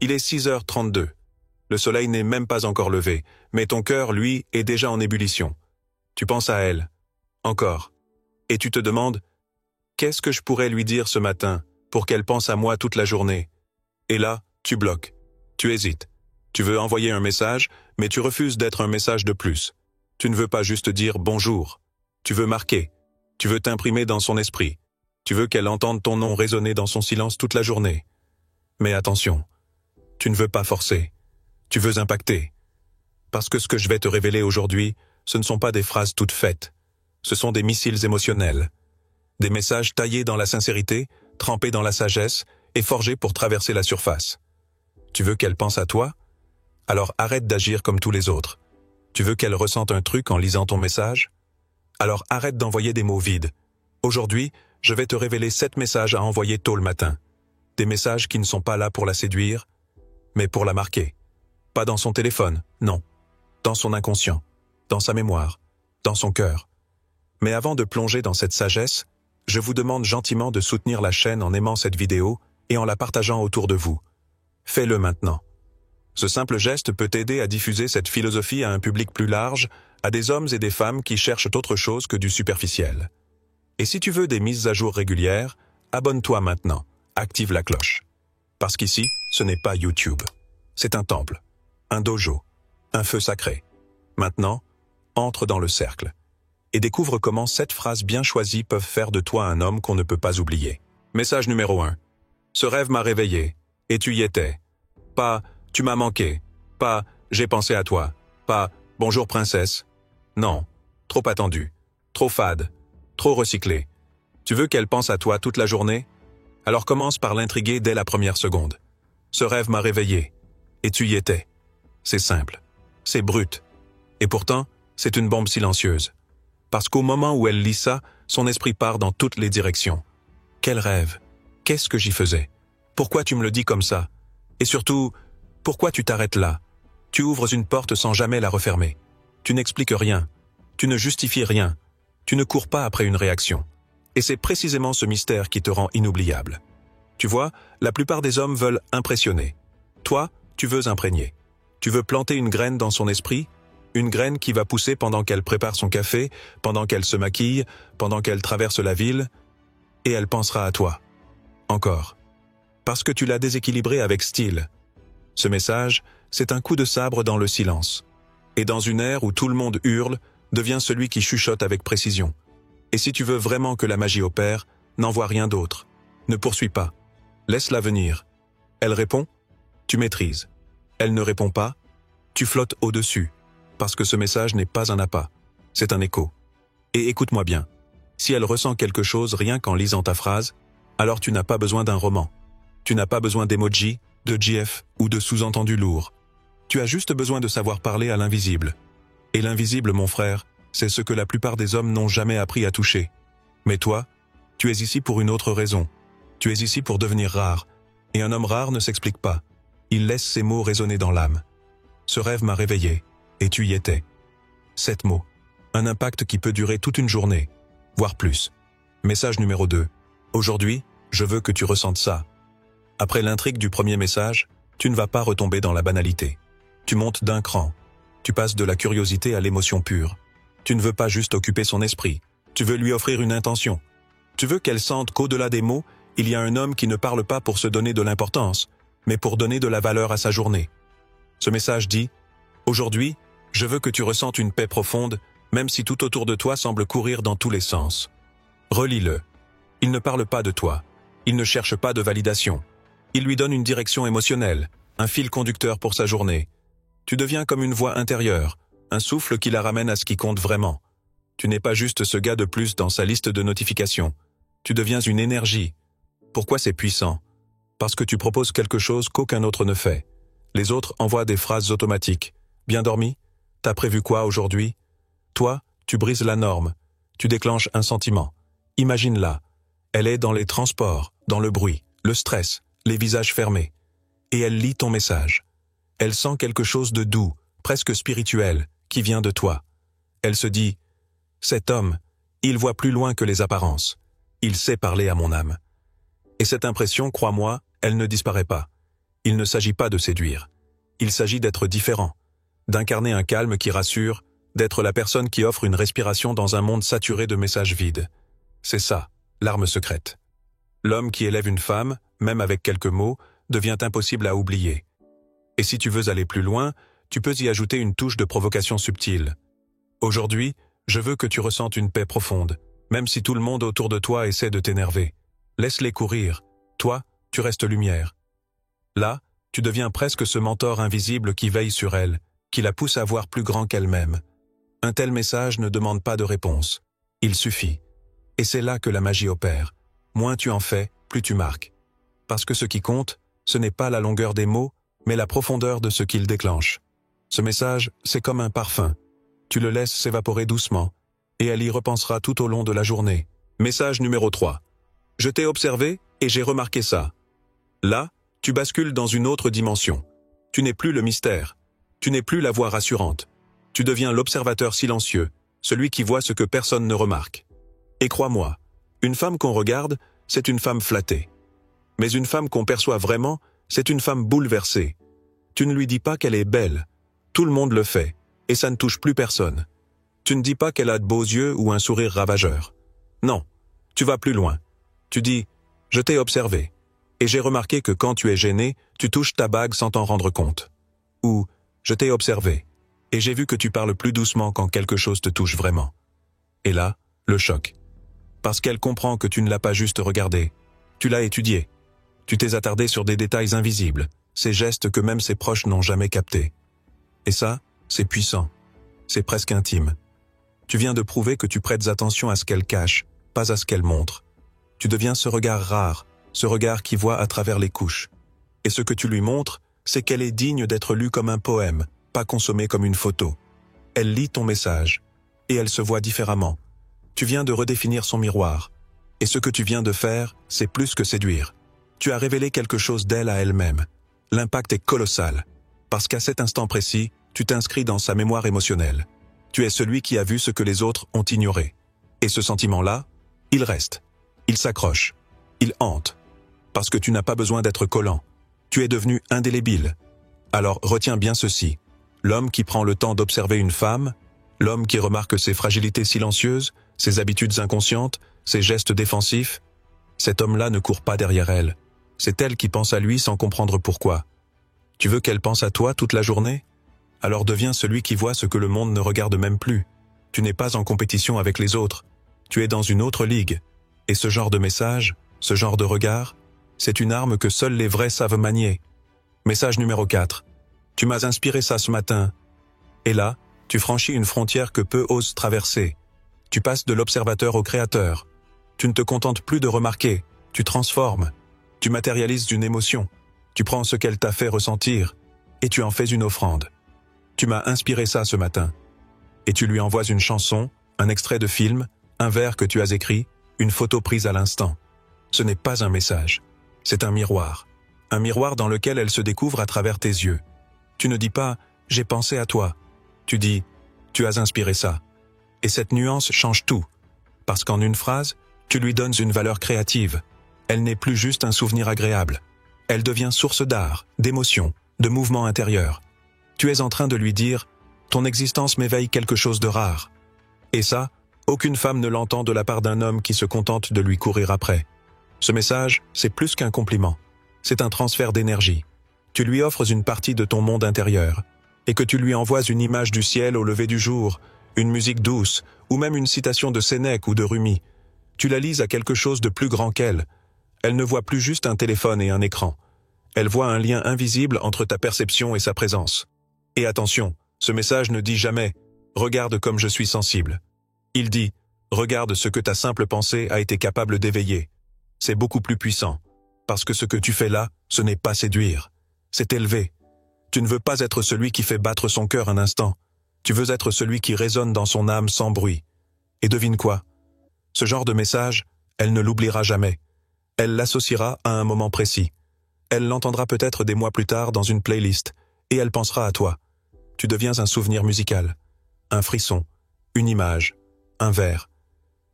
Il est 6h32. Le soleil n'est même pas encore levé, mais ton cœur, lui, est déjà en ébullition. Tu penses à elle. Encore. Et tu te demandes, qu'est-ce que je pourrais lui dire ce matin pour qu'elle pense à moi toute la journée? Et là, tu bloques. Tu hésites. Tu veux envoyer un message, mais tu refuses d'être un message de plus. Tu ne veux pas juste dire bonjour. Tu veux marquer. Tu veux t'imprimer dans son esprit. Tu veux qu'elle entende ton nom résonner dans son silence toute la journée. Mais attention, tu ne veux pas forcer. Tu veux impacter. Parce que ce que je vais te révéler aujourd'hui, ce ne sont pas des phrases toutes faites. Ce sont des missiles émotionnels. Des messages taillés dans la sincérité, trempés dans la sagesse et forgés pour traverser la surface. Tu veux qu'elle pense à toi? Alors arrête d'agir comme tous les autres. Tu veux qu'elle ressente un truc en lisant ton message? Alors arrête d'envoyer des mots vides. Aujourd'hui, je vais te révéler 7 messages à envoyer tôt le matin. Des messages qui ne sont pas là pour la séduire, mais pour la marquer. Pas dans son téléphone, non. Dans son inconscient, dans sa mémoire, dans son cœur. Mais avant de plonger dans cette sagesse, je vous demande gentiment de soutenir la chaîne en aimant cette vidéo et en la partageant autour de vous. Fais-le maintenant. Ce simple geste peut aider à diffuser cette philosophie à un public plus large, à des hommes et des femmes qui cherchent autre chose que du superficiel. Et si tu veux des mises à jour régulières, abonne-toi maintenant, active la cloche. Parce qu'ici, ce n'est pas YouTube. C'est un temple, un dojo, un feu sacré. Maintenant, entre dans le cercle et découvre comment 7 phrases bien choisies peuvent faire de toi un homme qu'on ne peut pas oublier. Message numéro 1. Ce rêve m'a réveillé, et tu y étais. Pas « tu m'as manqué », pas « j'ai pensé à toi », pas « bonjour princesse ». Non, trop attendu, trop fade, trop recyclé. Tu veux qu'elle pense à toi toute la journée? Alors commence par l'intriguer dès la première seconde. Ce rêve m'a réveillé, et tu y étais. C'est simple, c'est brut. Et pourtant, c'est une bombe silencieuse. Parce qu'au moment où elle lit ça, son esprit part dans toutes les directions. Quel rêve? Qu'est-ce que j'y faisais? Pourquoi tu me le dis comme ça? Et surtout, pourquoi tu t'arrêtes là? Tu ouvres une porte sans jamais la refermer. Tu n'expliques rien. Tu ne justifies rien. Tu ne cours pas après une réaction. Et c'est précisément ce mystère qui te rend inoubliable. Tu vois, la plupart des hommes veulent impressionner. Toi, tu veux imprégner. Tu veux planter une graine dans son esprit, une graine qui va pousser pendant qu'elle prépare son café, pendant qu'elle se maquille, pendant qu'elle traverse la ville, et elle pensera à toi. Encore. Parce que tu l'as déséquilibrée avec style. Ce message, c'est un coup de sabre dans le silence. Et dans une ère où tout le monde hurle, deviens celui qui chuchote avec précision. Et si tu veux vraiment que la magie opère, n'envoie rien d'autre. Ne poursuis pas. Laisse-la venir. Elle répond, tu maîtrises. Elle ne répond pas, tu flottes au-dessus. Parce que ce message n'est pas un appât, c'est un écho. Et écoute-moi bien. Si elle ressent quelque chose rien qu'en lisant ta phrase, alors tu n'as pas besoin d'un roman. Tu n'as pas besoin d'emoji, de gif ou de sous-entendus lourds. Tu as juste besoin de savoir parler à l'invisible. Et l'invisible, mon frère, c'est ce que la plupart des hommes n'ont jamais appris à toucher. Mais toi, tu es ici pour une autre raison. Tu es ici pour devenir rare. Et un homme rare ne s'explique pas. Il laisse ses mots résonner dans l'âme. Ce rêve m'a réveillé, et tu y étais. 7 mots. Un impact qui peut durer toute une journée, voire plus. Message numéro 2. Aujourd'hui, je veux que tu ressentes ça. Après l'intrigue du premier message, tu ne vas pas retomber dans la banalité. Tu montes d'un cran. Tu passes de la curiosité à l'émotion pure. Tu ne veux pas juste occuper son esprit. Tu veux lui offrir une intention. Tu veux qu'elle sente qu'au-delà des mots, il y a un homme qui ne parle pas pour se donner de l'importance, mais pour donner de la valeur à sa journée. Ce message dit « Aujourd'hui, je veux que tu ressentes une paix profonde, même si tout autour de toi semble courir dans tous les sens. » Relis-le. Il ne parle pas de toi. Il ne cherche pas de validation. Il lui donne une direction émotionnelle, un fil conducteur pour sa journée. Tu deviens comme une voix intérieure, un souffle qui la ramène à ce qui compte vraiment. Tu n'es pas juste ce gars de plus dans sa liste de notifications. Tu deviens une énergie. Pourquoi c'est puissant? Parce que tu proposes quelque chose qu'aucun autre ne fait. Les autres envoient des phrases automatiques. Bien dormi? T'as prévu quoi aujourd'hui? Toi, tu brises la norme. Tu déclenches un sentiment. Imagine-la. Elle est dans les transports, dans le bruit, le stress, les visages fermés. Et elle lit ton message. Elle sent quelque chose de doux, presque spirituel, qui vient de toi. Elle se dit « Cet homme, il voit plus loin que les apparences. Il sait parler à mon âme. » Et cette impression, crois-moi, elle ne disparaît pas. Il ne s'agit pas de séduire. Il s'agit d'être différent, d'incarner un calme qui rassure, d'être la personne qui offre une respiration dans un monde saturé de messages vides. C'est ça, l'arme secrète. L'homme qui élève une femme, même avec quelques mots, devient impossible à oublier. Et si tu veux aller plus loin, tu peux y ajouter une touche de provocation subtile. Aujourd'hui, je veux que tu ressentes une paix profonde, même si tout le monde autour de toi essaie de t'énerver. Laisse-les courir. Toi, tu restes lumière. Là, tu deviens presque ce mentor invisible qui veille sur elle, qui la pousse à voir plus grand qu'elle-même. Un tel message ne demande pas de réponse. Il suffit. Et c'est là que la magie opère. Moins tu en fais, plus tu marques. Parce que ce qui compte, ce n'est pas la longueur des mots, mais la profondeur de ce qu'ils déclenchent. Ce message, c'est comme un parfum. Tu le laisses s'évaporer doucement, et elle y repensera tout au long de la journée. Message numéro 3. Je t'ai observé et j'ai remarqué ça. Là, tu bascules dans une autre dimension. Tu n'es plus le mystère. Tu n'es plus la voix rassurante. Tu deviens l'observateur silencieux, celui qui voit ce que personne ne remarque. Et crois-moi, une femme qu'on regarde, c'est une femme flattée. Mais une femme qu'on perçoit vraiment, c'est une femme bouleversée. Tu ne lui dis pas qu'elle est belle. Tout le monde le fait, et ça ne touche plus personne. Tu ne dis pas qu'elle a de beaux yeux ou un sourire ravageur. Non, tu vas plus loin. Tu dis « Je t'ai observé, et j'ai remarqué que quand tu es gêné, tu touches ta bague sans t'en rendre compte. » Ou « Je t'ai observé, et j'ai vu que tu parles plus doucement quand quelque chose te touche vraiment. » Et là, le choc. Parce qu'elle comprend que tu ne l'as pas juste regardé. Tu l'as étudié. Tu t'es attardé sur des détails invisibles, ces gestes que même ses proches n'ont jamais captés. Et ça, c'est puissant. C'est presque intime. Tu viens de prouver que tu prêtes attention à ce qu'elle cache, pas à ce qu'elle montre. Tu deviens ce regard rare, ce regard qui voit à travers les couches. Et ce que tu lui montres, c'est qu'elle est digne d'être lue comme un poème, pas consommée comme une photo. Elle lit ton message, et elle se voit différemment. Tu viens de redéfinir son miroir. Et ce que tu viens de faire, c'est plus que séduire. Tu as révélé quelque chose d'elle à elle-même. L'impact est colossal, parce qu'à cet instant précis, tu t'inscris dans sa mémoire émotionnelle. Tu es celui qui a vu ce que les autres ont ignoré. Et ce sentiment-là, il reste. Il s'accroche. Il hante. Parce que tu n'as pas besoin d'être collant. Tu es devenu indélébile. Alors retiens bien ceci. L'homme qui prend le temps d'observer une femme, l'homme qui remarque ses fragilités silencieuses, ses habitudes inconscientes, ses gestes défensifs, cet homme-là ne court pas derrière elle. C'est elle qui pense à lui sans comprendre pourquoi. Tu veux qu'elle pense à toi toute la journée ? Alors deviens celui qui voit ce que le monde ne regarde même plus. Tu n'es pas en compétition avec les autres. Tu es dans une autre ligue. Et ce genre de message, ce genre de regard, c'est une arme que seuls les vrais savent manier. Message numéro 4. Tu m'as inspiré ça ce matin. Et là, tu franchis une frontière que peu osent traverser. Tu passes de l'observateur au créateur. Tu ne te contentes plus de remarquer, tu transformes. Tu matérialises une émotion. Tu prends ce qu'elle t'a fait ressentir, et tu en fais une offrande. Tu m'as inspiré ça ce matin. Et tu lui envoies une chanson, un extrait de film, un vers que tu as écrit, une photo prise à l'instant. Ce n'est pas un message, c'est un miroir. Un miroir dans lequel elle se découvre à travers tes yeux. Tu ne dis pas « j'ai pensé à toi ». Tu dis « tu as inspiré ça ». Et cette nuance change tout. Parce qu'en une phrase, tu lui donnes une valeur créative. Elle n'est plus juste un souvenir agréable. Elle devient source d'art, d'émotion, de mouvement intérieur. Tu es en train de lui dire « ton existence m'éveille quelque chose de rare ». Et ça, aucune femme ne l'entend de la part d'un homme qui se contente de lui courir après. Ce message, c'est plus qu'un compliment. C'est un transfert d'énergie. Tu lui offres une partie de ton monde intérieur. Et que tu lui envoies une image du ciel au lever du jour, une musique douce, ou même une citation de Sénèque ou de Rumi. Tu la lises à quelque chose de plus grand qu'elle. Elle ne voit plus juste un téléphone et un écran. Elle voit un lien invisible entre ta perception et sa présence. Et attention, ce message ne dit jamais « Regarde comme je suis sensible ». Il dit « Regarde ce que ta simple pensée a été capable d'éveiller ». C'est beaucoup plus puissant, parce que ce que tu fais là, ce n'est pas séduire. C'est élever. Tu ne veux pas être celui qui fait battre son cœur un instant. Tu veux être celui qui résonne dans son âme sans bruit. Et devine quoi ? Ce genre de message, elle ne l'oubliera jamais. Elle l'associera à un moment précis. Elle l'entendra peut-être des mois plus tard dans une playlist, et elle pensera à toi. Tu deviens un souvenir musical, un frisson, une image, un vers.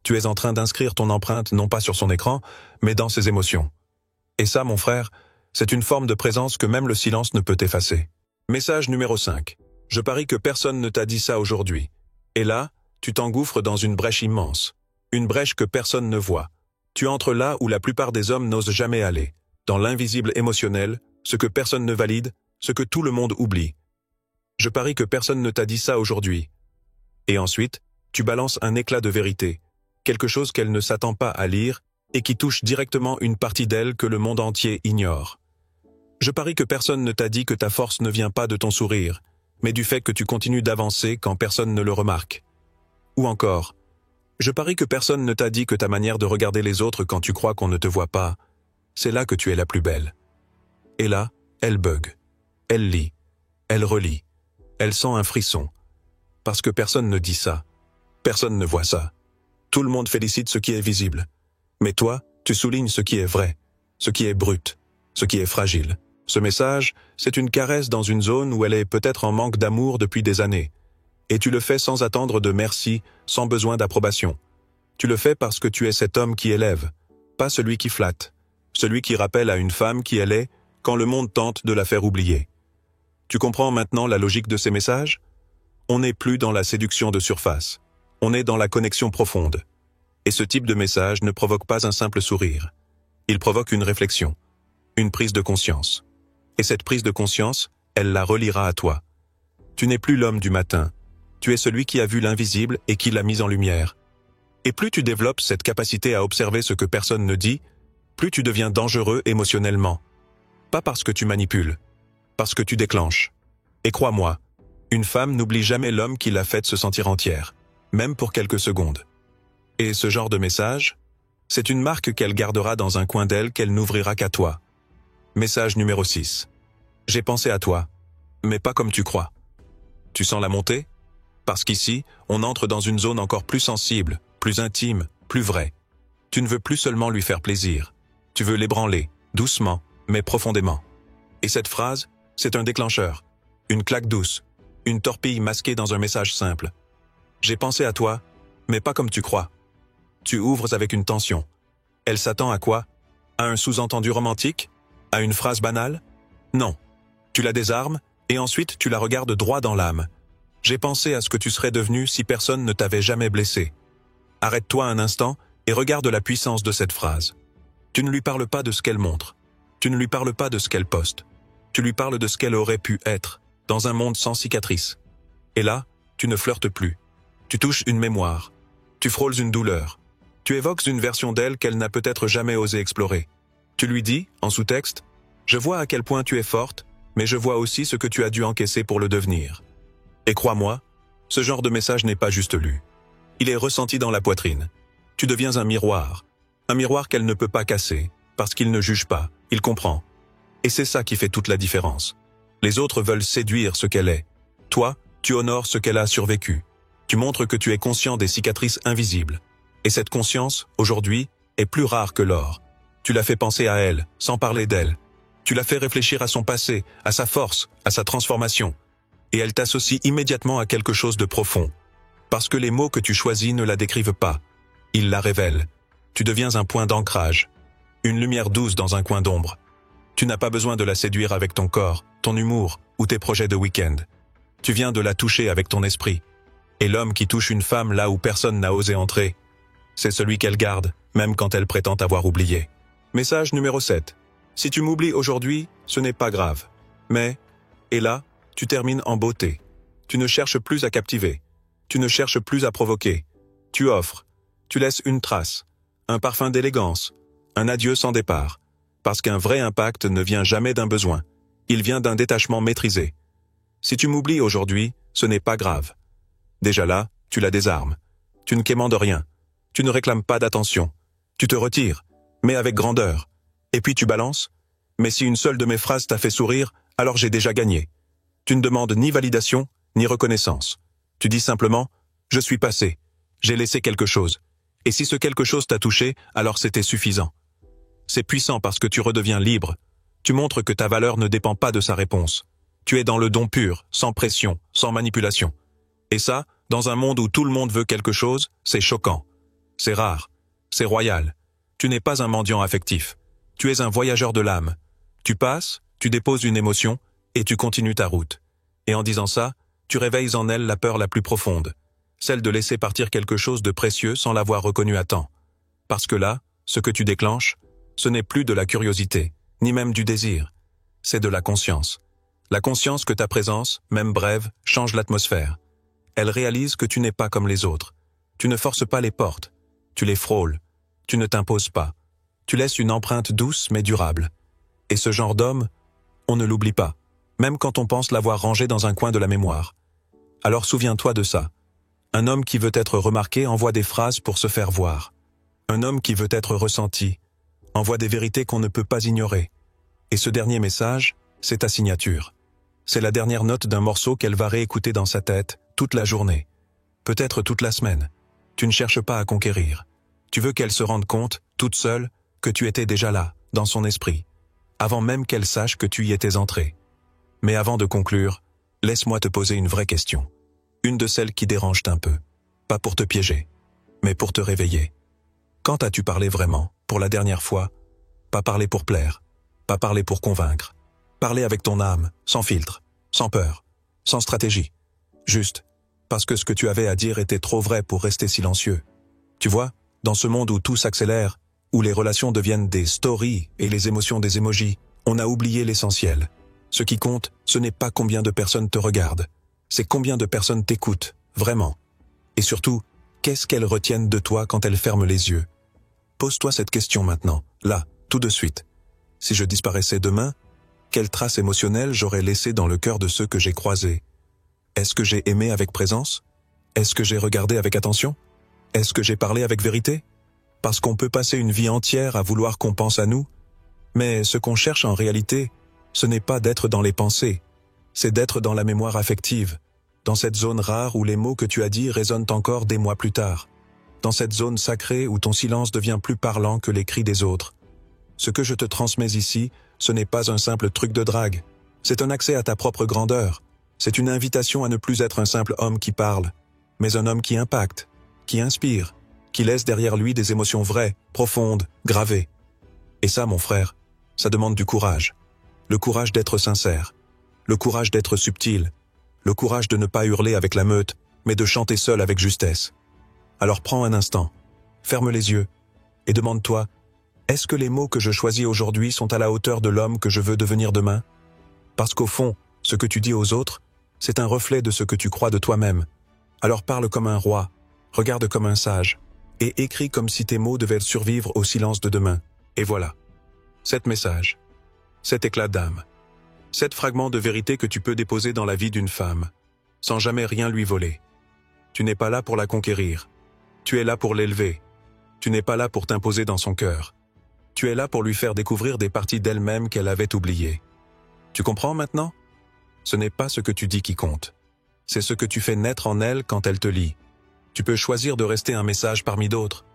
Tu es en train d'inscrire ton empreinte non pas sur son écran, mais dans ses émotions. Et ça, mon frère, C'est une forme de présence que même le silence ne peut effacer. Message numéro 5. Je parie que personne ne t'a dit ça aujourd'hui. Et là, tu t'engouffres dans une brèche immense. Une brèche que personne ne voit. Tu entres là où la plupart des hommes n'osent jamais aller. Dans l'invisible émotionnel, ce que personne ne valide, ce que tout le monde oublie. Je parie que personne ne t'a dit ça aujourd'hui. Et ensuite, tu balances un éclat de vérité. Quelque chose qu'elle ne s'attend pas à lire et qui touche directement une partie d'elle que le monde entier ignore. Je parie que personne ne t'a dit que ta force ne vient pas de ton sourire, mais du fait que tu continues d'avancer quand personne ne le remarque. Ou encore, je parie que personne ne t'a dit que ta manière de regarder les autres quand tu crois qu'on ne te voit pas, c'est là que tu es la plus belle. Et là, elle bug. Elle lit. Elle relit. Elle sent un frisson. Parce que personne ne dit ça. Personne ne voit ça. Tout le monde félicite ce qui est visible. Mais toi, tu soulignes ce qui est vrai, ce qui est brut, ce qui est fragile. Ce message, c'est une caresse dans une zone où elle est peut-être en manque d'amour depuis des années. Et tu le fais sans attendre de merci, sans besoin d'approbation. Tu le fais parce que tu es cet homme qui élève, pas celui qui flatte, celui qui rappelle à une femme qui elle est quand le monde tente de la faire oublier. Tu comprends maintenant la logique de ces messages? On n'est plus dans la séduction de surface. On est dans la connexion profonde. Et ce type de message ne provoque pas un simple sourire. Il provoque une réflexion, une prise de conscience. Et cette prise de conscience, elle la reliera à toi. Tu n'es plus l'homme du matin. Tu es celui qui a vu l'invisible et qui l'a mis en lumière. Et plus tu développes cette capacité à observer ce que personne ne dit, plus tu deviens dangereux émotionnellement. Pas parce que tu manipules, parce que tu déclenches. Et crois-moi, une femme n'oublie jamais l'homme qui l'a faite se sentir entière, même pour quelques secondes. Et ce genre de message, c'est une marque qu'elle gardera dans un coin d'elle qu'elle n'ouvrira qu'à toi. Message numéro 6. J'ai pensé à toi, mais pas comme tu crois. Tu sens la montée? Parce qu'ici, on entre dans une zone encore plus sensible, plus intime, plus vraie. Tu ne veux plus seulement lui faire plaisir. Tu veux l'ébranler, doucement, mais profondément. Et cette phrase, c'est un déclencheur. Une claque douce. Une torpille masquée dans un message simple. J'ai pensé à toi, mais pas comme tu crois. Tu ouvres avec une tension. Elle s'attend à quoi? À un sous-entendu romantique? À une phrase banale? Non. Tu la désarmes, et ensuite tu la regardes droit dans l'âme. J'ai pensé à ce que tu serais devenu si personne ne t'avait jamais blessé. Arrête-toi un instant et regarde la puissance de cette phrase. Tu ne lui parles pas de ce qu'elle montre. Tu ne lui parles pas de ce qu'elle poste. Tu lui parles de ce qu'elle aurait pu être, dans un monde sans cicatrices. Et là, tu ne flirtes plus. Tu touches une mémoire. Tu frôles une douleur. Tu évoques une version d'elle qu'elle n'a peut-être jamais osé explorer. Tu lui dis, en sous-texte, « Je vois à quel point tu es forte, mais je vois aussi ce que tu as dû encaisser pour le devenir. » Et crois-moi, ce genre de message n'est pas juste lu. Il est ressenti dans la poitrine. Tu deviens un miroir qu'elle ne peut pas casser, parce qu'il ne juge pas, il comprend. Et c'est ça qui fait toute la différence. Les autres veulent séduire ce qu'elle est. Toi, tu honores ce qu'elle a survécu. Tu montres que tu es conscient des cicatrices invisibles. Et cette conscience, aujourd'hui, est plus rare que l'or. Tu l'as fait penser à elle, sans parler d'elle. Tu l'as fait réfléchir à son passé, à sa force, à sa transformation. Et elle t'associe immédiatement à quelque chose de profond. Parce que les mots que tu choisis ne la décrivent pas. Ils la révèlent. Tu deviens un point d'ancrage. Une lumière douce dans un coin d'ombre. Tu n'as pas besoin de la séduire avec ton corps, ton humour ou tes projets de week-end. Tu viens de la toucher avec ton esprit. Et l'homme qui touche une femme là où personne n'a osé entrer, c'est celui qu'elle garde, même quand elle prétend avoir oublié. Message numéro 7. Si tu m'oublies aujourd'hui, ce n'est pas grave. Mais, et là, tu termines en beauté. Tu ne cherches plus à captiver. Tu ne cherches plus à provoquer. Tu offres. Tu laisses une trace. Un parfum d'élégance. Un adieu sans départ. Parce qu'un vrai impact ne vient jamais d'un besoin. Il vient d'un détachement maîtrisé. Si tu m'oublies aujourd'hui, ce n'est pas grave. Déjà là, tu la désarmes. Tu ne quémandes rien. Tu ne réclames pas d'attention. Tu te retires, mais avec grandeur. Et puis tu balances. Mais si une seule de mes phrases t'a fait sourire, alors j'ai déjà gagné. Tu ne demandes ni validation, ni reconnaissance. Tu dis simplement, je suis passé. J'ai laissé quelque chose. Et si ce quelque chose t'a touché, alors c'était suffisant. C'est puissant parce que tu redeviens libre. Tu montres que ta valeur ne dépend pas de sa réponse. Tu es dans le don pur, sans pression, sans manipulation. Et ça, dans un monde où tout le monde veut quelque chose, c'est choquant. C'est rare. C'est royal. Tu n'es pas un mendiant affectif. Tu es un voyageur de l'âme. Tu passes, tu déposes une émotion, et tu continues ta route. Et en disant ça, tu réveilles en elle la peur la plus profonde, celle de laisser partir quelque chose de précieux sans l'avoir reconnu à temps. Parce que là, ce que tu déclenches, ce n'est plus de la curiosité, ni même du désir. C'est de la conscience. La conscience que ta présence, même brève, change l'atmosphère. Elle réalise que tu n'es pas comme les autres. Tu ne forces pas les portes. Tu les frôles. Tu ne t'imposes pas. Tu laisses une empreinte douce mais durable. Et ce genre d'homme, on ne l'oublie pas, même quand on pense l'avoir rangé dans un coin de la mémoire. Alors souviens-toi de ça. Un homme qui veut être remarqué envoie des phrases pour se faire voir. Un homme qui veut être ressenti envoie des vérités qu'on ne peut pas ignorer. Et ce dernier message, c'est ta signature. C'est la dernière note d'un morceau qu'elle va réécouter dans sa tête toute la journée. Peut-être toute la semaine. Tu ne cherches pas à conquérir. Tu veux qu'elle se rende compte, toute seule, que tu étais déjà là, dans son esprit, avant même qu'elle sache que tu y étais entré. Mais avant de conclure, laisse-moi te poser une vraie question. Une de celles qui dérangent un peu. Pas pour te piéger, mais pour te réveiller. Quand as-tu parlé vraiment, pour la dernière fois? Pas parler pour plaire, pas parler pour convaincre. Parler avec ton âme, sans filtre, sans peur, sans stratégie. Juste, parce que ce que tu avais à dire était trop vrai pour rester silencieux. Tu vois, dans ce monde où tout s'accélère, où les relations deviennent des stories et les émotions des emojis, on a oublié l'essentiel. Ce qui compte, ce n'est pas combien de personnes te regardent, c'est combien de personnes t'écoutent, vraiment. Et surtout, qu'est-ce qu'elles retiennent de toi quand elles ferment les yeux? Pose-toi cette question maintenant, là, tout de suite. Si je disparaissais demain, quelle trace émotionnelle j'aurais laissée dans le cœur de ceux que j'ai croisés? Est-ce que j'ai aimé avec présence? Est-ce que j'ai regardé avec attention? Est-ce que j'ai parlé avec vérité? Parce qu'on peut passer une vie entière à vouloir qu'on pense à nous, mais ce qu'on cherche en réalité, ce n'est pas d'être dans les pensées, c'est d'être dans la mémoire affective, dans cette zone rare où les mots que tu as dits résonnent encore des mois plus tard, dans cette zone sacrée où ton silence devient plus parlant que les cris des autres. Ce que je te transmets ici, ce n'est pas un simple truc de drague, c'est un accès à ta propre grandeur, c'est une invitation à ne plus être un simple homme qui parle, mais un homme qui impacte, qui inspire, qui laisse derrière lui des émotions vraies, profondes, gravées. Et ça, mon frère, ça demande du courage. Le courage d'être sincère, le courage d'être subtil, le courage de ne pas hurler avec la meute, mais de chanter seul avec justesse. Alors prends un instant, ferme les yeux, et demande-toi, est-ce que les mots que je choisis aujourd'hui sont à la hauteur de l'homme que je veux devenir demain? Parce qu'au fond, ce que tu dis aux autres, c'est un reflet de ce que tu crois de toi-même. Alors parle comme un roi, regarde comme un sage, et écris comme si tes mots devaient survivre au silence de demain. Et voilà. 7 messages. 7 éclats d'âme. 7 fragments de vérité que tu peux déposer dans la vie d'une femme, sans jamais rien lui voler. Tu n'es pas là pour la conquérir. Tu es là pour l'élever. Tu n'es pas là pour t'imposer dans son cœur. Tu es là pour lui faire découvrir des parties d'elle-même qu'elle avait oubliées. Tu comprends maintenant? Ce n'est pas ce que tu dis qui compte. C'est ce que tu fais naître en elle quand elle te lit. Tu peux choisir de rester un message parmi d'autres,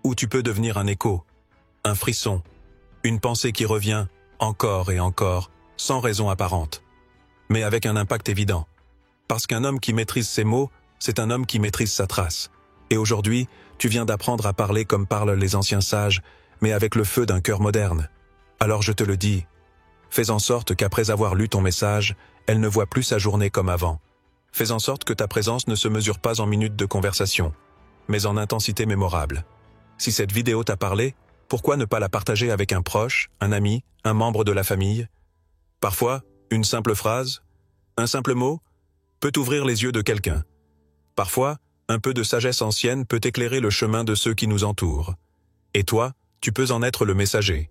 ou tu peux devenir un écho, un frisson, une pensée qui revient encore et encore, sans raison apparente, mais avec un impact évident. Parce qu'un homme qui maîtrise ses mots, c'est un homme qui maîtrise sa trace. Et aujourd'hui, tu viens d'apprendre à parler comme parlent les anciens sages, mais avec le feu d'un cœur moderne. Alors je te le dis, fais en sorte qu'après avoir lu ton message, elle ne voit plus sa journée comme avant. Fais en sorte que ta présence ne se mesure pas en minutes de conversation, mais en intensité mémorable. Si cette vidéo t'a parlé, pourquoi ne pas la partager avec un proche, un ami, un membre de la famille? Parfois, une simple phrase, un simple mot, peut ouvrir les yeux de quelqu'un. Parfois, un peu de sagesse ancienne peut éclairer le chemin de ceux qui nous entourent. Et toi, tu peux en être le messager.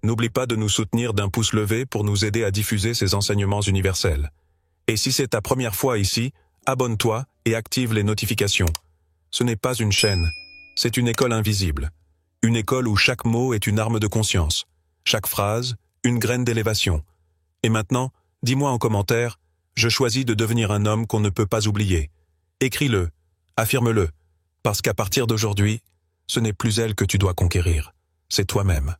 N'oublie pas de nous soutenir d'un pouce levé pour nous aider à diffuser ces enseignements universels. Et si c'est ta première fois ici, abonne-toi et active les notifications. Ce n'est pas une chaîne, c'est une école invisible. Une école où chaque mot est une arme de conscience, chaque phrase, une graine d'élévation. Et maintenant, dis-moi en commentaire, je choisis de devenir un homme qu'on ne peut pas oublier. Écris-le, affirme-le, parce qu'à partir d'aujourd'hui, ce n'est plus elle que tu dois conquérir, c'est toi-même.